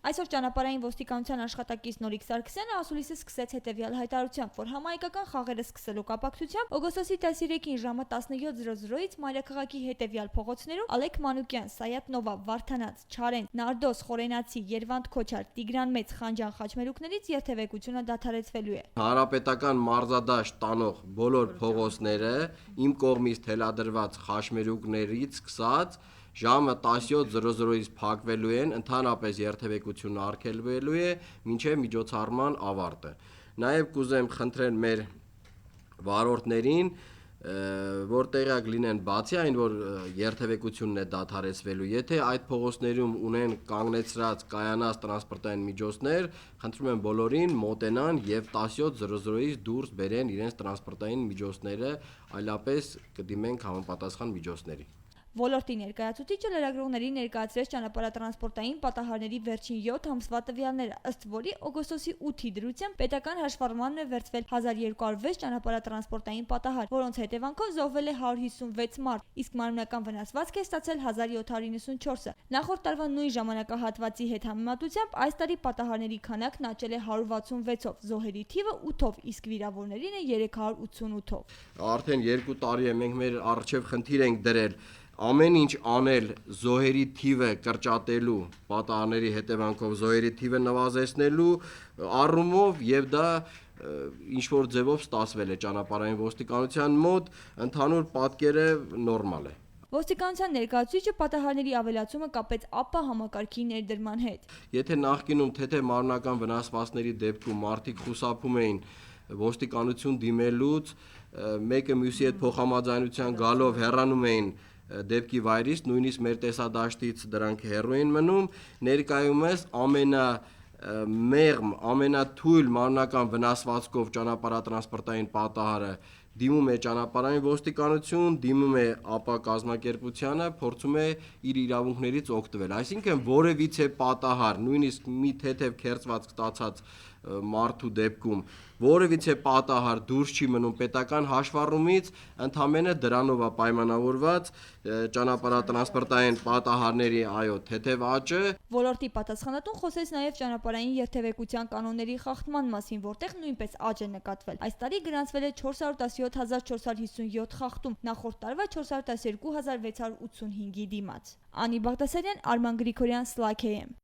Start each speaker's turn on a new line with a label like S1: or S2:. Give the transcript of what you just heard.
S1: Այսօր ճանապարհային ոստիկանության աշխատակից Նորիկ Սարգսյանը ասուլիսը սկսեց հետևյալ հայտարարությամբ, որ համահայկական խաղերը սկսելու կապակցությամբ օգոստոսի 13-ին ժամը 17:00-ից մայրաքաղաքի հետևյալ փողոցներում Ալեք Մանուկյան, Սայաթ Նովա, Վարդանանց, Չարեն, Նարդոս, Խորենացի, Երվանդ Քոչար, Տիգրան Մեծ, Խանջան խաչմերուկներից երթևեկությունը դադարեցվելու է։
S2: Հանրապետական մարզադաշտ տանող բոլոր փողոցները իմ կողմից թելադրված խաչմերուկներից սկսած ժամը 17:00-ից փակվելու են, ընդհանրապես երթևեկությունը արգելվելու է մինչև միջոցառման ավարտը։ Նաև կուզեմ խնդրել մեր վարորդներին, որ տեղյակ լինեն բացի այն, որ երթևեկությունն է դադարեցվելու, եթե այդ փողոցներում ունեն կանգնեցրած կայանած տրանսպորտային միջոցներ, խնդրում եմ բոլորին մոտենան եւ 17:00-ից դուրս բերեն իրենց տրանսպորտային միջոցները, այլապես կդիմենք համապատասխան միջոցների։
S1: Ոլորտի ներկայացուցիչը լրագրողներին ներկայացրեց ճանապարհատրանսպորտային պատահարների վերջին 7 ամսվա տվյալները, ըստ որի օգոստոսի 8-ի դրությամբ պետական հաշվառմանն է վերցվել 1206 ճանապարհատրանսպորտային պատահար, որոնց հետևանքով զոհվել է 156 մարդ, իսկ մարմնական վնասվածք է ստացել 1794-ը։ Նախորդ տարվա նույն ժամանակահատվածի հետ համեմատությամբ այս տարի պատահարների քանակն աճել է 166-ով, զոհերի թիվը 8-ով, իսկ վիրավորներին է 388-ով։
S2: Արդեն 2 տարի է մենք մեր առջև խնդիր ենք դրել ամեն ինչ անել զոհերի թիվը կրճատելու, պատահարների հետևանքով զոհերի թիվը նվազեցնելու առումով եւ դա ինչ-որ ձևով ստացվել է ճանապարհային ոստիկանության մոտ, ընդհանուր պատկերը նորմալ է։
S1: Ոստիկանության ներկայացուցիչը պատահարների ավելացումը կապեց ԱՊԱ համակարգի ներդրման հետ։
S2: Եթե նախկինում թեթև մարմնական վնասվածքների դեպքում մարդիկ խուսափում էին ոստիկանություն դիմելուց, մեկը մյուսի հետ փոխհամաձայնության գալով հեռանում էին դեպքի վայրից, նույնիսկ մեր տեսադաշտից դրանք հեռու են մնում, ներկայումս ամենամեղմ, ամենաթույլ մարմնական վնասվածքով ճանապարհատրանսպորտային պատահարը դիմում է ճանապարհային ոստիկանություն, դիմում է ԱՊԱ կազմակերպությանը, փորձում է իր իրավունքներից օգտվել։ Այսինքն որևիցե պատահար, նույնիսկ մի թեթև քերծված ստացած մարդու դեպքում որևիցե պատահար դուրս չի մնում պետական հաշվառումից, ընդամենը դրանով է պայմանավորված ճանապարհատրանսպորտային պատահարների թեթև աճը։
S1: Ոլորտի պատասխանատուն խոսեց նաև ճանապարհային երթևեկության կանոնների խախտման մասին, որտեղ նույնպես աճ է նկատվել։ Այս տարի գրանցվել է 417457 խախտում, նախորդ տարվա 412685-ի դիմաց։ Անի Բաղդասարյան, Արման Գրիգորյան, Սլաք AM։